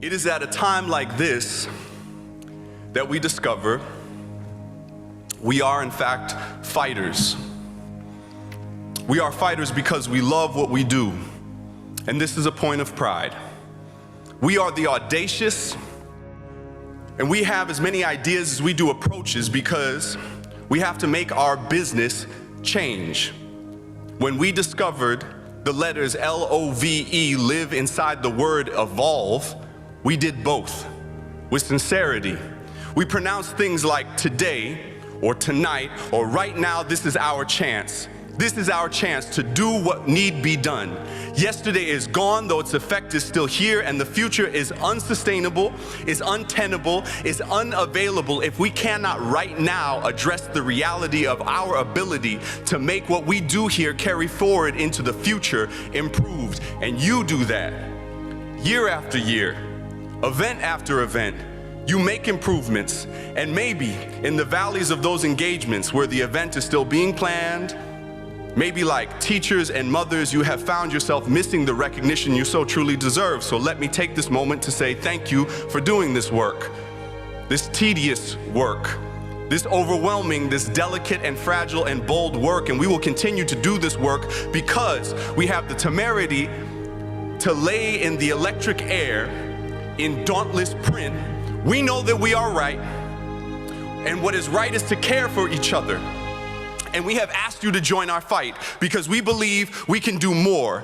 It is at a time like this that we discover we are, in fact, fighters. We are fighters because we love what we do, and this is a point of pride. We are the audacious, and we have as many ideas as we do approaches because we have to make our business change. When we discovered the letters L-O-V-E live inside the word evolve, we did both with sincerity. We pronounced things like today or tonight or right now. This is our chance. This is our chance to do what need be done. Yesterday is gone, though its effect is still here, and the future is unsustainable, is untenable, is unavailable if we cannot right now address the reality of our ability to make what we do here carry forward into the future improved. And you do that year after year, event after event. You make improvements, and maybe in the valleys of those engagements where the event is still being planned, maybe like teachers and mothers, you have found yourself missing the recognition you so truly deserve. So let me take this moment to say thank you for doing this work, this tedious work, this overwhelming, this delicate and fragile and bold work. And we will continue to do this work because we have the temerity to lay in the electric air in dauntless print. We know that we are right, and what is right is to care for each other. And we have asked you to join our fight because we believe we can do more.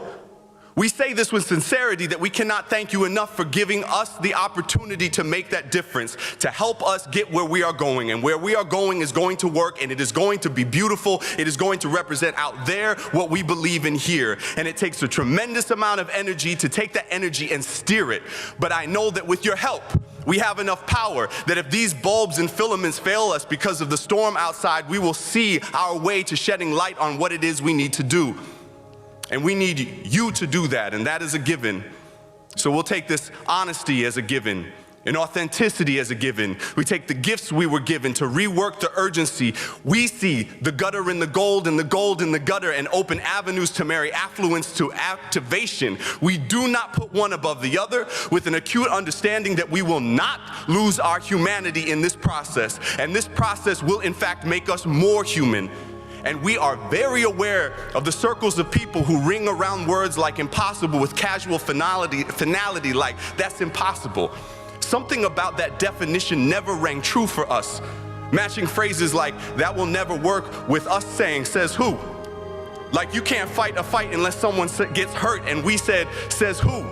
We say this with sincerity that we cannot thank you enough for giving us the opportunity to make that difference, to help us get where we are going. And where we are going is going to work, and it is going to be beautiful. It is going to represent out there what we believe in here. And it takes a tremendous amount of energy to take that energy and steer it. But I know that with your help, we have enough power that if these bulbs and filaments fail us because of the storm outside, we will see our way to shedding light on what it is we need to do. And we need you to do that, and that is a given. So we'll take this honesty as a given, and authenticity as a given. We take the gifts we were given to rework the urgency. We see the gutter in the gold and the gold in the gutter, and open avenues to marry affluence to activation. We do not put one above the other, with an acute understanding that we will not lose our humanity in this process. And this process will in fact make us more human. And we are very aware of the circles of people who ring around words like impossible with casual finality like that's impossible. Something about that definition never rang true for us. Matching phrases like that will never work with us saying, says who? Like you can't fight a fight unless someone gets hurt, and we said, says who?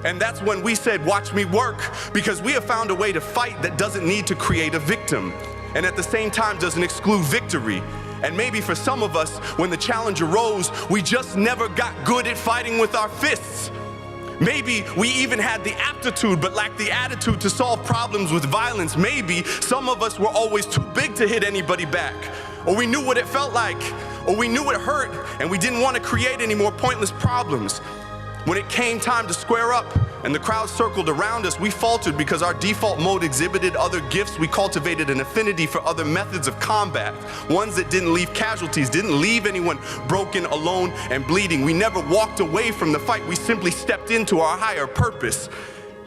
And that's when we said, watch me work, because we have found a way to fight that doesn't need to create a victim, and at the same time doesn't exclude victory. And maybe for some of us, when the challenge arose, we just never got good at fighting with our fists. Maybe we even had the aptitude but lacked the attitude to solve problems with violence. Maybe some of us were always too big to hit anybody back. Or we knew what it felt like. Or we knew it hurt, and we didn't want to create any more pointless problems. When it came time to square up and the crowd circled around us, we faltered because our default mode exhibited other gifts. We cultivated an affinity for other methods of combat, ones that didn't leave casualties, didn't leave anyone broken, alone, and bleeding. We never walked away from the fight. We simply stepped into our higher purpose.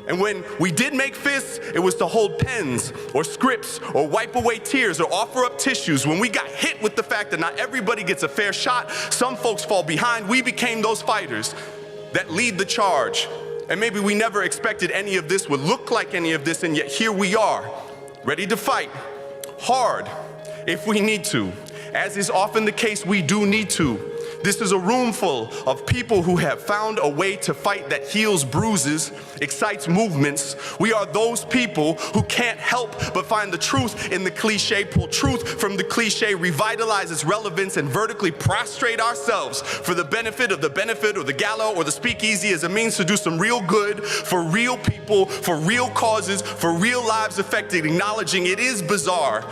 And when we did make fists, it was to hold pens or scripts or wipe away tears or offer up tissues. When we got hit with the fact that not everybody gets a fair shot, some folks fall behind, we became those fighters that lead the charge. And maybe we never expected any of this would look like any of this, and yet here we are, ready to fight hard if we need to. As is often the case, we do need to. This is a room full of people who have found a way to fight that heals bruises, excites movements. We are those people who can't help but find the truth in the cliche, pull truth from the cliche, revitalize its relevance, and vertically prostrate ourselves for the benefit or the gala or the speakeasy as a means to do some real good for real people, for real causes, for real lives affected, acknowledging it is bizarre,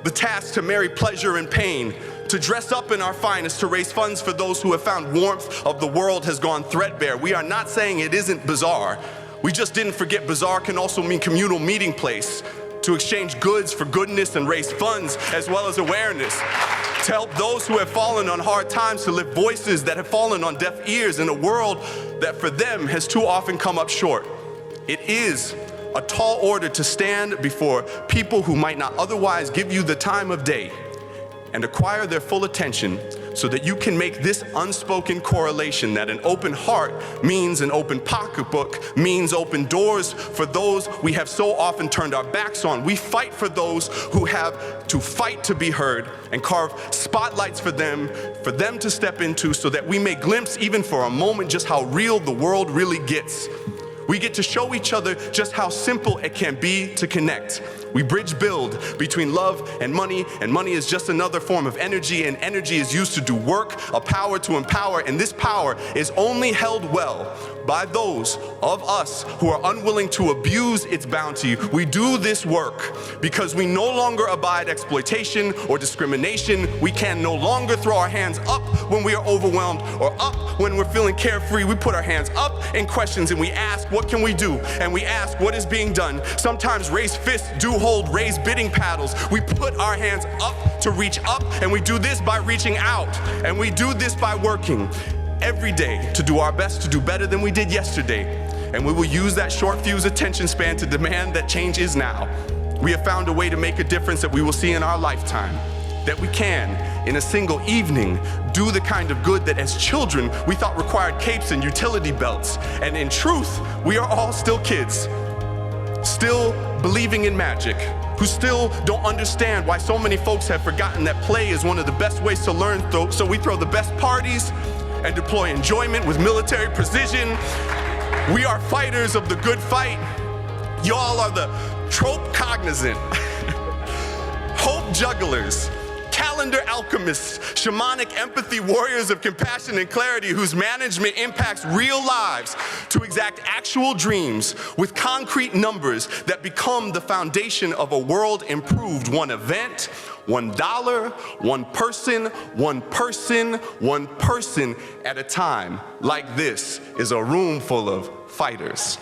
the task to marry pleasure and pain, to dress up in our finest, to raise funds for those who have found warmth of the world has gone threadbare. We are not saying it isn't bizarre. We just didn't forget bizarre can also mean communal meeting place, to exchange goods for goodness and raise funds as well as awareness, to help those who have fallen on hard times, to lift voices that have fallen on deaf ears in a world that for them has too often come up short. It is a tall order to stand before people who might not otherwise give you the time of day and acquire their full attention so that you can make this unspoken correlation that an open heart means an open pocketbook, means open doors for those we have so often turned our backs on. We fight for those who have to fight to be heard and carve spotlights for them to step into so that we may glimpse even for a moment just how real the world really gets. We get to show each other just how simple it can be to connect. We bridge build between love and money is just another form of energy, and energy is used to do work, a power to empower, and this power is only held well by those of us who are unwilling to abuse its bounty. We do this work because we no longer abide exploitation or discrimination. We can no longer throw our hands up when we are overwhelmed or up when we're feeling carefree. We put our hands up in questions and we ask, what can we do? And we ask, what is being done? Sometimes raised fists do hold raised bidding paddles. We put our hands up to reach up, and we do this by reaching out, and we do this by working every day to do our best to do better than we did yesterday. And we will use that short fuse attention span to demand that change is now. We have found a way to make a difference that we will see in our lifetime, that we can, in a single evening, do the kind of good that as children we thought required capes and utility belts. And in truth, we are all still kids, still believing in magic, who still don't understand why so many folks have forgotten that play is one of the best ways to learn, so we throw the best parties and deploy enjoyment with military precision. We are fighters of the good fight. Y'all are the trope cognizant, hope jugglers, calendar alchemists, shamanic empathy warriors of compassion and clarity whose management impacts real lives to exact actual dreams with concrete numbers that become the foundation of a world improved one event, $1, one person at a time. Like this is a room full of fighters.